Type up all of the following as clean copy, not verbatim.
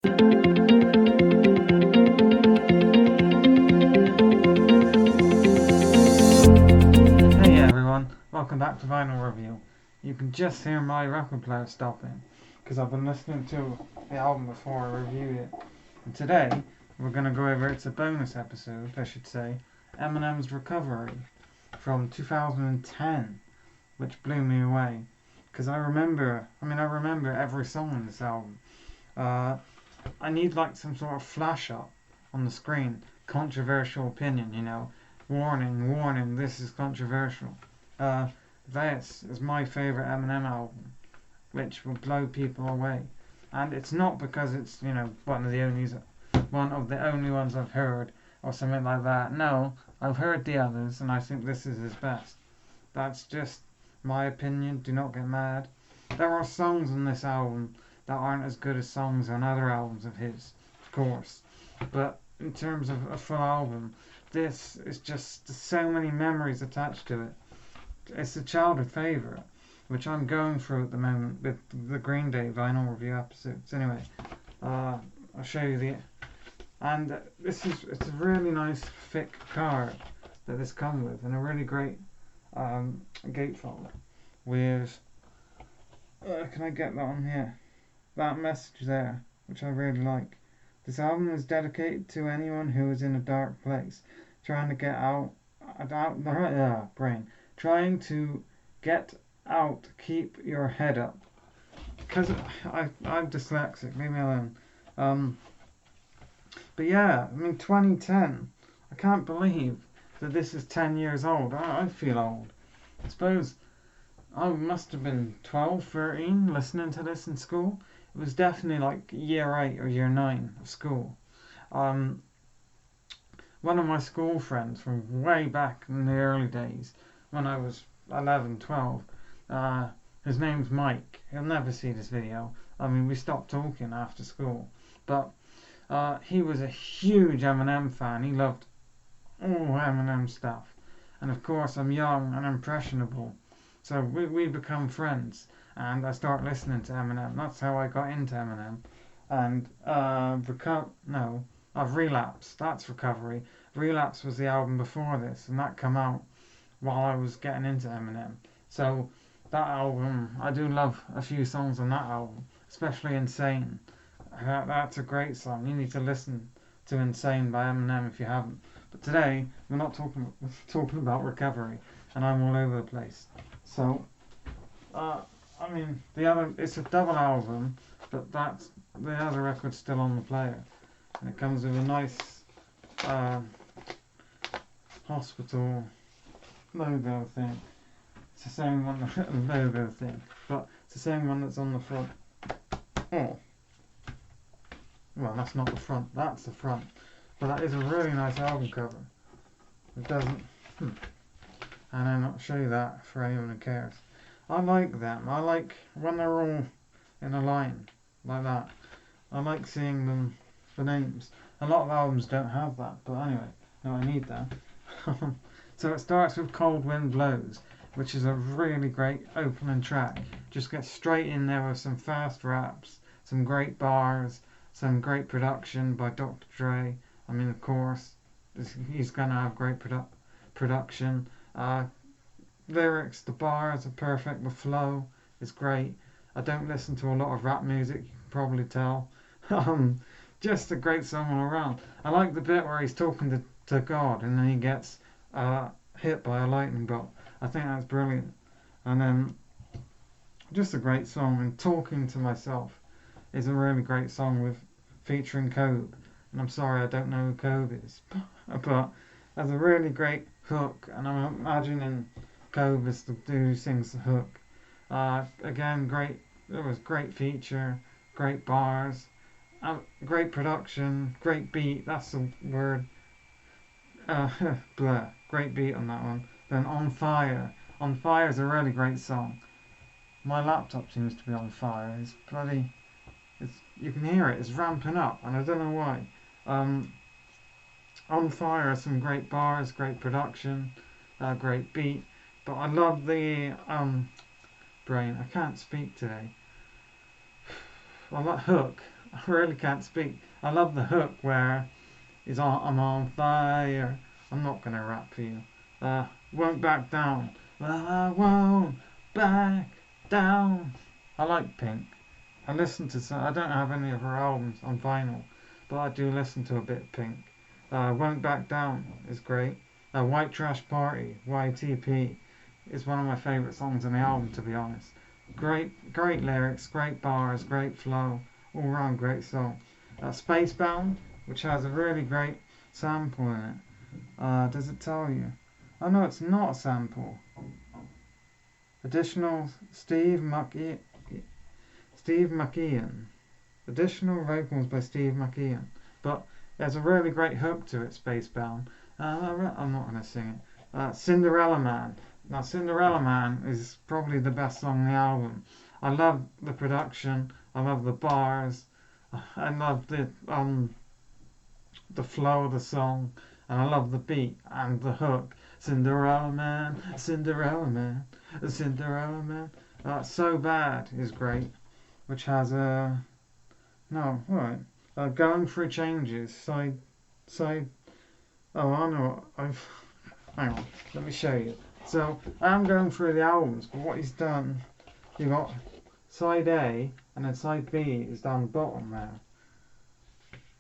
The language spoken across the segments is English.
Hey everyone, welcome back to Vinyl Review. You can just hear my record player stopping because I've been listening to the album before I review it. And today we're going to go over, it's a bonus episode, I should say, Eminem's Recovery from 2010, which blew me away. Because I remember every song in this album. I need like some sort of flash up on the screen. Controversial opinion, Warning, warning, this is controversial. This is my favourite Eminem album, which will blow people away. And it's not because it's, one of the only ones I've heard or something like that. No, I've heard the others and I think this is his best. That's just my opinion, do not get mad. There are songs on this album that aren't as good as songs on other albums of his, of course. But in terms of a full album, this is just so many memories attached to it. It's a childhood favourite, which I'm going through at the moment with the Green Day vinyl review episodes. Anyway, I'll show you and it's a really nice thick card that this comes with, and a really great gatefold with. Can I get that on here? That message there, which I really like. This album is dedicated to anyone who is in a dark place, trying to get out, trying to get out, keep your head up. Because I'm dyslexic, leave me alone. But yeah, 2010, I can't believe that this is 10 years old. I feel old. I suppose I must have been 12, 13 listening to this in school. It was definitely like year 8 or year 9 of school. One of my school friends from way back in the early days, when I was 11, 12, his name's Mike. He'll never see this video. We stopped talking after school. But he was a huge Eminem fan. He loved all Eminem stuff. And of course, I'm young and impressionable. So we become friends. And I start listening to Eminem. That's how I got into Eminem. And I've Relapsed. That's Recovery. Relapse was the album before this, and that came out while I was getting into Eminem. So that album, I do love a few songs on that album, especially Insane. That's a great song. You need to listen to Insane by Eminem if you haven't. But today we're not talking about Recovery, and I'm all over the place. So it's a double album, but that's the other record's still on the player, and it comes with a nice hospital logo thing. It's the same one, logo thing, but it's the same one that's on the front. Oh, well, that's not the front. That's the front, but that is a really nice album cover. It doesn't. And then I'll show you that for anyone who cares. I like them. I like when they're all in a line like that. I like seeing them, the names. A lot of albums don't have that, but anyway, no, I need that. So it starts with Cold Wind Blows, which is a really great opening track. Just get straight in there with some fast raps, some great bars, some great production by Dr. Dre. Of course, he's gonna have great production. Lyrics, the bars are perfect, the flow is great. I don't listen to a lot of rap music, you can probably tell. Just a great song all around. I like the bit where he's talking to God and then he gets hit by a lightning bolt. I think that's brilliant. And then just a great song. And Talking to Myself is a really great song featuring Kobe. And I'm sorry I don't know who Kobe is, but there's a really great hook, and I'm imagining Kobe is the dude who sings the hook. Again, great. It was great feature, great bars, great production, great beat. That's the word. Blah. Great beat on that one. Then On Fire. On Fire is a really great song. My laptop seems to be on fire. It's bloody. You can hear it. It's ramping up, and I don't know why. On Fire are some great bars, great production, great beat. But I love the brain. I can't speak today. Well, that hook I really can't speak. I love the hook where he's on, I'm on fire. I'm not gonna rap for you. Won't back down. Well, I won't back down. I like Pink. I listen to some. I don't have any of her albums on vinyl, but I do listen to a bit of Pink. Won't Back Down is great. White Trash Party, YTP, is one of my favourite songs on the album, to be honest. Great lyrics, great bars, great flow, all round great song. Spacebound, which has a really great sample in it. Does it tell you? Oh no, it's not a sample. Additional Steve McKeon. Additional vocals by Steve McKeon. But there's a really great hook to it, Spacebound. I'm not going to sing it. Cinderella Man. Now, Cinderella Man is probably the best song on the album. I love the production. I love the bars. I love the flow of the song. And I love the beat and the hook. Cinderella Man, Cinderella Man, Cinderella Man. So Bad is great, which has a... No, right. Going Through Changes, side... Oh, I know. Hang on, let me show you. So, I am going through the albums, but what he's done, you got side A, and then side B is down the bottom there.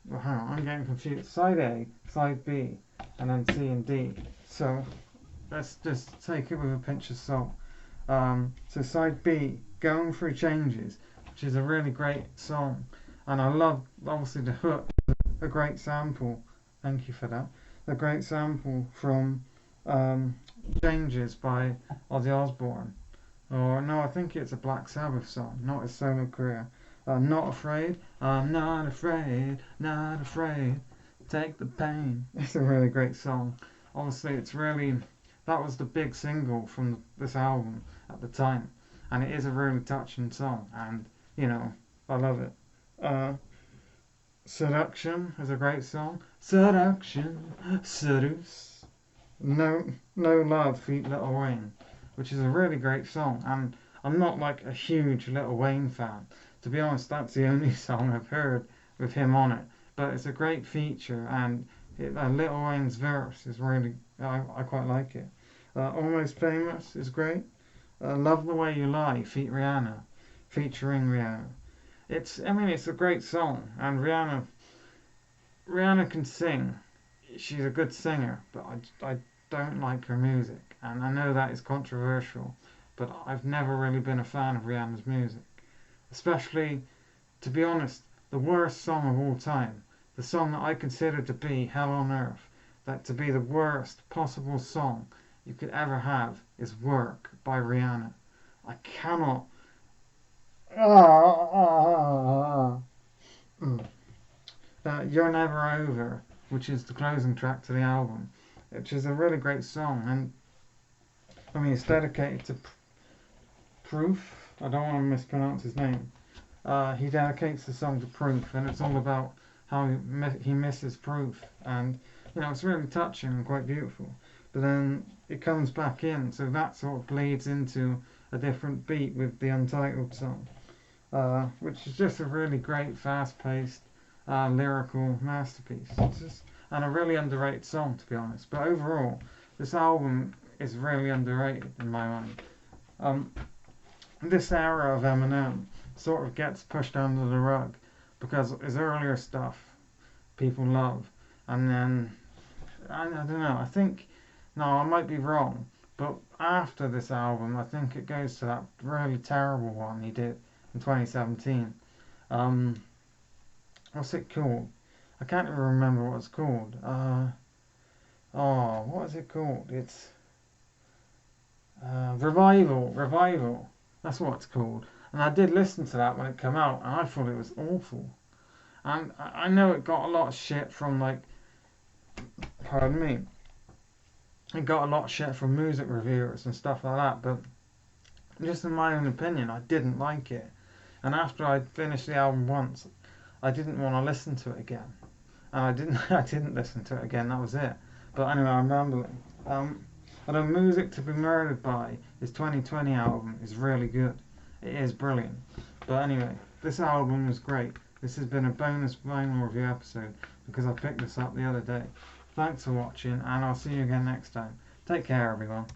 Well, hang on, I'm getting confused. Side A, side B, and then C and D. So, let's just take it with a pinch of salt. So side B, Going Through Changes, which is a really great song. And I love, obviously, the hook, a great sample. Thank you for that. A great sample from Changes by Ozzy Osbourne. Or, no, I think it's a Black Sabbath song, not his solo career. Not Afraid, I'm not afraid, not afraid, take the pain. It's a really great song. Obviously, it's really, that was the big single from this album at the time. And it is a really touching song, and, you know, I love it. Seduction is a great song. Seduction, seduce. No Love feat Lil Wayne, which is a really great song. And I'm not like a huge Lil Wayne fan. To be honest, that's the only song I've heard with him on it. But it's a great feature, and Lil Wayne's verse is really, I quite like it. Almost Famous is great. Love the Way You Lie featuring Rihanna. It's a great song, and Rihanna can sing. She's a good singer, but I don't like her music, and I know that is controversial, but I've never really been a fan of Rihanna's music. Especially, to be honest, the worst song of all time, the song that I consider to be Hell on Earth, that to be the worst possible song you could ever have, is Work by Rihanna. I cannot... You're Never Over, which is the closing track to the album, which is a really great song, and I mean it's dedicated to Proof. I don't want to mispronounce his name. He dedicates the song to Proof, and it's all about how he misses Proof, and you know it's really touching and quite beautiful. But then it comes back in, so that sort of bleeds into a different beat with the Untitled song, which is just a really great, fast-paced, lyrical masterpiece. It's just, and a really underrated song, to be honest. But overall, this album is really underrated in my mind. This era of Eminem sort of gets pushed under the rug because his earlier stuff people love, and then I don't know. I think, no, I might be wrong, but after this album, I think it goes to that really terrible one he did in 2017. What's it called? I can't even remember what it's called. What is it called? It's Revival. That's what it's called. And I did listen to that when it came out, and I thought it was awful. And I know it got a lot of shit from, like, pardon me, it got a lot of shit from music reviewers and stuff like that, but just in my own opinion, I didn't like it. And after I finished the album once, I didn't want to listen to it again. And I didn't listen to it again, that was it. But anyway, I'm rambling. I know Music to Be Murdered By, his 2020 album, is really good. It is brilliant. But anyway, this album was great. This has been a bonus vinyl review episode because I picked this up the other day. Thanks for watching, and I'll see you again next time. Take care, everyone.